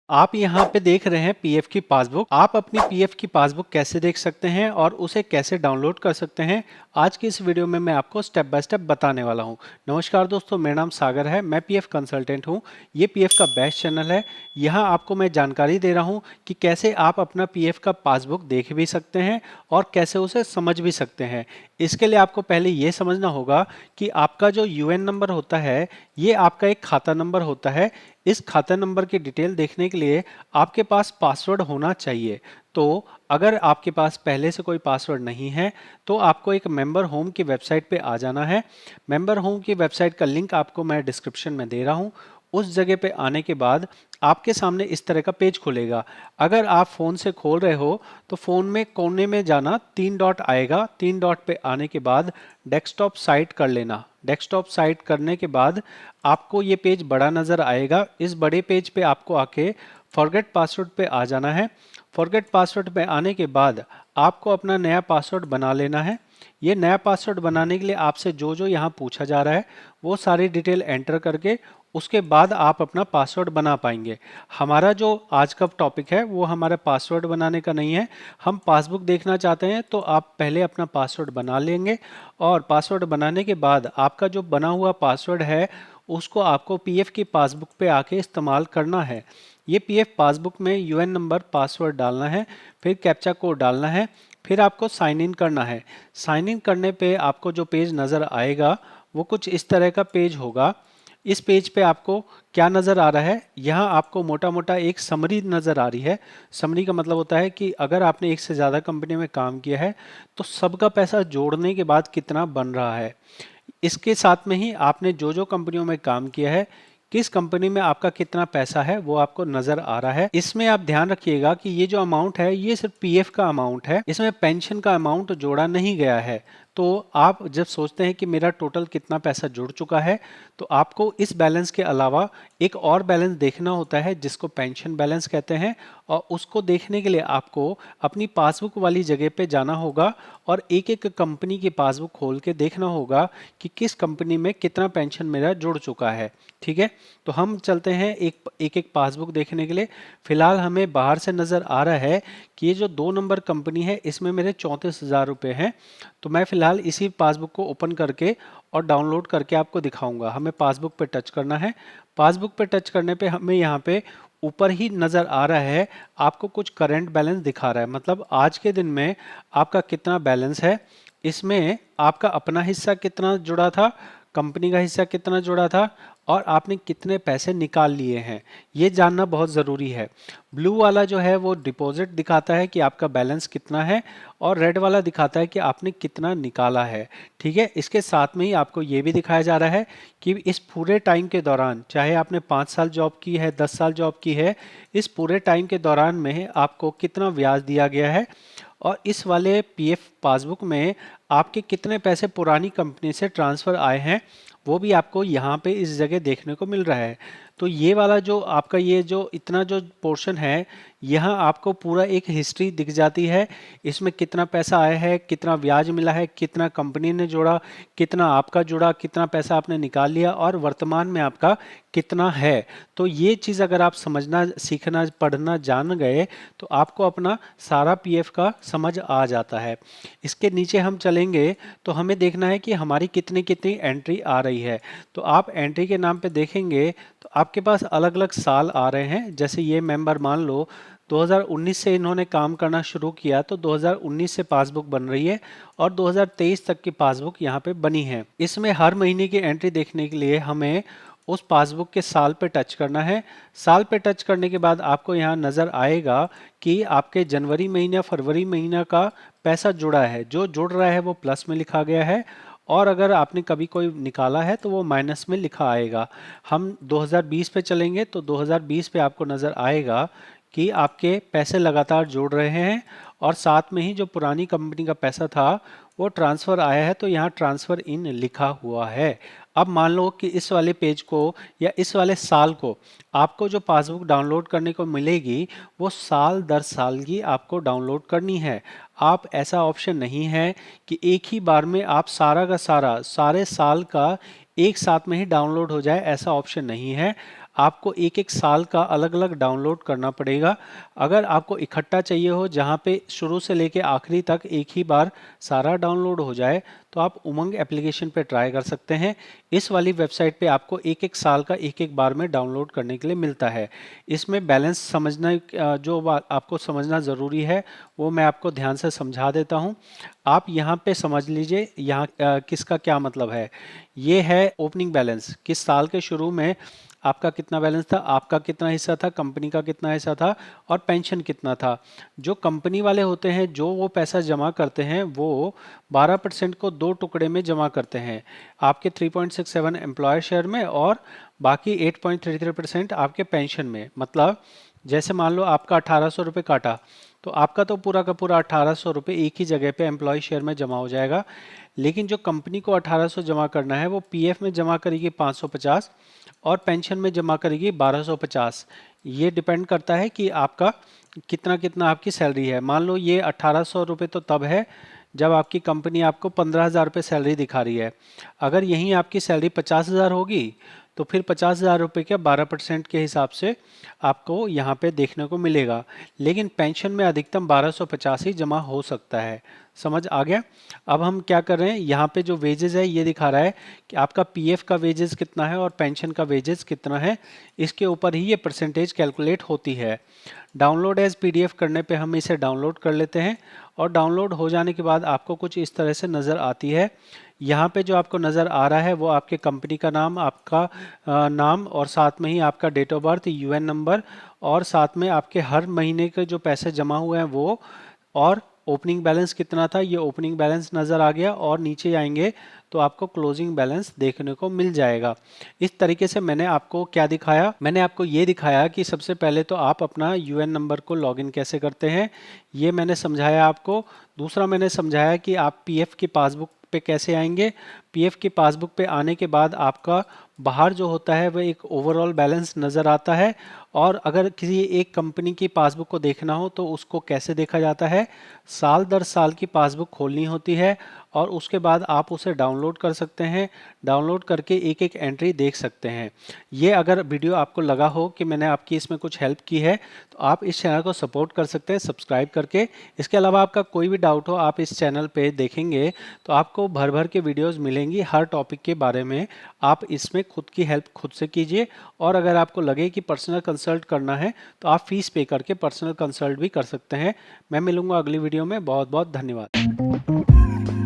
आप यहाँ पे देख रहे हैं पीएफ की पासबुक। आप अपनी पीएफ की पासबुक कैसे देख सकते हैं और उसे कैसे डाउनलोड कर सकते हैं, आज की इस वीडियो में मैं आपको स्टेप बाय स्टेप बताने वाला हूँ। नमस्कार दोस्तों, मेरा नाम सागर है, मैं पीएफ कंसल्टेंट हूँ। ये पीएफ का बेस्ट चैनल है। यहाँ आपको मैं जानकारी दे रहा हूँ कि कैसे आप अपना पीएफ का पासबुक देख भी सकते हैं और कैसे उसे समझ भी सकते हैं। इसके लिए आपको पहले ये समझना होगा कि आपका जो यूएन नंबर होता है, ये आपका एक खाता नंबर होता है। इस खाता नंबर की डिटेल देखने के लिए आपके पास पासवर्ड होना चाहिए। तो अगर आपके पास पहले से कोई पासवर्ड नहीं है तो आपको एक मेंबर होम की वेबसाइट पे आ जाना है। मेंबर होम की वेबसाइट का लिंक आपको मैं डिस्क्रिप्शन में दे रहा हूँ। उस जगह पे आने के बाद आपके सामने इस तरह का पेज खुलेगा। अगर आप फ़ोन से खोल रहे हो तो फ़ोन में कोने में जाना, 3 डॉट आएगा, 3 डॉट पे आने के बाद डेस्कटॉप साइट कर लेना। डेस्कटॉप साइट करने के बाद आपको ये पेज बड़ा नज़र आएगा। इस बड़े पेज पे आपको आके फॉरगेट पासवर्ड पे आ जाना है। फॉरगेट पासवर्ड पे आने के बाद आपको अपना नया पासवर्ड बना लेना है। ये नया पासवर्ड बनाने के लिए आपसे जो जो यहाँ पूछा जा रहा है वो सारी डिटेल एंटर करके उसके बाद आप अपना पासवर्ड बना पाएंगे। हमारा जो आज का टॉपिक है वो हमारा पासवर्ड बनाने का नहीं है। हम पासबुक देखना चाहते हैं तो आप पहले अपना पासवर्ड बना लेंगे और पासवर्ड बनाने के बाद आपका जो बना हुआ पासवर्ड है उसको आपको पीएफ की पासबुक पे आके इस्तेमाल करना है। ये पीएफ पासबुक में यूएन नंबर, पासवर्ड डालना है, फिर कैप्चा कोड डालना है, फिर आपको साइन इन करना है। साइन इन करने पे आपको जो पेज नज़र आएगा वो कुछ इस तरह का पेज होगा। इस पेज पे आपको क्या नज़र आ रहा है, यहाँ आपको मोटा मोटा एक समरी नज़र आ रही है। समरी का मतलब होता है कि अगर आपने एक से ज़्यादा कंपनी में काम किया है तो सबका पैसा जोड़ने के बाद कितना बन रहा है। इसके साथ में ही आपने जो जो कंपनियों में काम किया है, किस कंपनी में आपका कितना पैसा है वो आपको नजर आ रहा है। इसमें आप ध्यान रखिएगा कि ये जो अमाउंट है ये सिर्फ पीएफ का अमाउंट है, इसमें पेंशन का अमाउंट जोड़ा नहीं गया है। तो आप जब सोचते हैं कि मेरा टोटल कितना पैसा जुड़ चुका है तो आपको इस बैलेंस के अलावा एक और बैलेंस देखना होता है जिसको पेंशन बैलेंस कहते हैं। और उसको देखने के लिए आपको अपनी पासबुक वाली जगह पे जाना होगा और एक एक कंपनी की पासबुक खोल के देखना होगा कि किस कंपनी में कितना पेंशन मेरा जुड़ चुका है। ठीक है, तो हम चलते हैं एक एक पासबुक देखने के लिए। फिलहाल हमें बाहर से नज़र आ रहा है कि ये जो 2 नंबर कंपनी है इसमें मेरे 34,000 रुपये हैं। तो मैं फिलहाल इसी पासबुक को ओपन करके और डाउनलोड करके आपको दिखाऊंगा। हमें पासबुक पे टच करना है। पासबुक पे टच करने पे हमें यहाँ पे ऊपर ही नज़र आ रहा है, आपको कुछ करंट बैलेंस दिखा रहा है, मतलब आज के दिन में आपका कितना बैलेंस है। इसमें आपका अपना हिस्सा कितना जुड़ा था, कंपनी का हिस्सा कितना जुड़ा था और आपने कितने पैसे निकाल लिए हैं, ये जानना बहुत ज़रूरी है। ब्लू वाला जो है वो डिपॉजिट दिखाता है कि आपका बैलेंस कितना है और रेड वाला दिखाता है कि आपने कितना निकाला है। ठीक है, इसके साथ में ही आपको ये भी दिखाया जा रहा है कि इस पूरे टाइम के दौरान, चाहे आपने 5 साल जॉब की है, 10 साल जॉब की है, इस पूरे टाइम के दौरान में आपको कितना ब्याज दिया गया है और इस वाले पीएफ पासबुक में आपके कितने पैसे पुरानी कंपनी से ट्रांसफ़र आए हैं वो भी आपको यहाँ पे इस जगह देखने को मिल रहा है। तो ये वाला जो आपका ये जो इतना जो पोर्शन है, यहाँ आपको पूरा एक हिस्ट्री दिख जाती है। इसमें कितना पैसा आया है, कितना ब्याज मिला है, कितना कंपनी ने जोड़ा, कितना आपका जुड़ा, कितना पैसा आपने निकाल लिया और वर्तमान में आपका कितना है। तो ये चीज़ अगर आप समझना, सीखना, पढ़ना जान गए तो आपको अपना सारा पीएफ का समझ आ जाता है। इसके नीचे हम चलेंगे तो हमें देखना है कि हमारी कितनी कितनी एंट्री आ रही है। तो आप एंट्री के नाम पे देखेंगे तो आपके पास अलग अलग साल आ रहे हैं। जैसे ये मेंबर मान लो 2019 से इन्होंने काम करना शुरू किया तो 2019 से पासबुक बन रही है और 2023 तक की पासबुक यहाँ पे बनी है। इसमें हर महीने की एंट्री देखने के लिए हमें उस पासबुक के साल पे टच करना है। साल पे टच करने के बाद आपको यहाँ नज़र आएगा कि आपके जनवरी महीना, फरवरी महीना का पैसा जुड़ा है। जो जुड़ रहा है वो प्लस में लिखा गया है और अगर आपने कभी कोई निकाला है तो वो माइनस में लिखा आएगा। हम 2020 पे चलेंगे तो 2020 पे आपको नज़र आएगा कि आपके पैसे लगातार जुड़ रहे हैं और साथ में ही जो पुरानी कंपनी का पैसा था वो ट्रांसफ़र आया है, तो यहाँ ट्रांसफ़र इन लिखा हुआ है। अब मान लो कि इस वाले पेज को या इस वाले साल को आपको जो पासबुक डाउनलोड करने को मिलेगी वो साल दर साल की आपको डाउनलोड करनी है। आप ऐसा ऑप्शन नहीं है कि एक ही बार में आप सारा का सारा सारे साल का एक साथ में ही डाउनलोड हो जाए, ऐसा ऑप्शन नहीं है। आपको एक एक साल का अलग अलग डाउनलोड करना पड़ेगा। अगर आपको इकट्ठा चाहिए हो जहाँ पे शुरू से लेके आखिरी तक एक ही बार सारा डाउनलोड हो जाए, तो आप उमंग एप्लीकेशन पे ट्राई कर सकते हैं। इस वाली वेबसाइट पे आपको एक एक साल का एक एक बार में डाउनलोड करने के लिए मिलता है। इसमें बैलेंस समझना जो बात आपको समझना ज़रूरी है वो मैं आपको ध्यान से समझा देता हूँ। आप यहाँ पे समझ लीजिए यहाँ किसका क्या मतलब है। ये है ओपनिंग बैलेंस, किस साल के शुरू में आपका कितना बैलेंस था, आपका कितना हिस्सा था, कंपनी का कितना हिस्सा था और पेंशन कितना था। जो कंपनी वाले होते हैं जो वो पैसा जमा करते हैं वो 12% को दो टुकड़े में जमा करते हैं, आपके 3.67 एम्प्लॉयर शेयर में और बाकी 8.33% आपके पेंशन में। मतलब जैसे मान लो आपका 1800 रुपये काटा, तो आपका तो पूरा का पूरा 1800 रुपये एक ही जगह पे एम्प्लॉय शेयर में जमा हो जाएगा। लेकिन जो कंपनी को 1800 जमा करना है वो पीएफ में जमा करेगी 550 और पेंशन में जमा करेगी 1250। ये डिपेंड करता है कि आपका कितना कितना आपकी सैलरी है। मान लो ये 1800 रुपये तो तब है जब आपकी कंपनी आपको 15,000 रुपये सैलरी दिखा रही है। अगर यहीं आपकी सैलरी 50,000 होगी तो फिर 50,000 रुपये के 12% के हिसाब से आपको यहाँ पे देखने को मिलेगा। लेकिन पेंशन में अधिकतम 1250 ही जमा हो सकता है। समझ आ गया? अब हम क्या कर रहे हैं, यहाँ पे जो वेजेस है ये दिखा रहा है कि आपका पीएफ का वेजेस कितना है और पेंशन का वेजेस कितना है। इसके ऊपर ही ये परसेंटेज कैलकुलेट होती है। डाउनलोड एज पीडीएफ करने पे हम इसे डाउनलोड कर लेते हैं और डाउनलोड हो जाने के बाद आपको कुछ इस तरह से नज़र आती है। यहाँ पे जो आपको नज़र आ रहा है वो आपके कंपनी का नाम, आपका नाम और साथ में ही आपका date of birth, UN number और साथ में आपके हर महीने के जो पैसे जमा हुए हैं वो, और ओपनिंग बैलेंस कितना था ये ओपनिंग बैलेंस नज़र आ गया। और नीचे आएंगे तो आपको क्लोजिंग बैलेंस देखने को मिल जाएगा। इस तरीके से मैंने आपको क्या दिखाया, मैंने आपको ये दिखाया कि सबसे पहले तो आप अपना यूएन नंबर को लॉगिन कैसे करते हैं, ये मैंने समझाया आपको। दूसरा मैंने समझाया कि आप पीएफ की पासबुक पे कैसे आएंगे। पीएफ की पासबुक पे आने के बाद आपका बाहर जो होता है वह एक ओवरऑल बैलेंस नज़र आता है। और अगर किसी एक कंपनी की पासबुक को देखना हो तो उसको कैसे देखा जाता है, साल दर साल की पासबुक खोलनी होती है और उसके बाद आप उसे डाउनलोड कर सकते हैं। डाउनलोड करके एक एक एंट्री देख सकते हैं। ये अगर वीडियो आपको लगा हो कि मैंने आपकी इसमें कुछ हेल्प की है तो आप इस चैनल को सपोर्ट कर सकते हैं सब्सक्राइब करके। इसके अलावा आपका कोई भी डाउट हो आप इस चैनल पे देखेंगे तो आपको भर भर के वीडियोस मिलेंगी हर टॉपिक के बारे में। आप इसमें खुद की हेल्प खुद से कीजिए और अगर आपको लगे कि पर्सनल कंसल्ट करना है तो आप फीस पे करके पर्सनल कंसल्ट भी कर सकते हैं। मैं मिलूंगा अगली वीडियो में। बहुत बहुत धन्यवाद।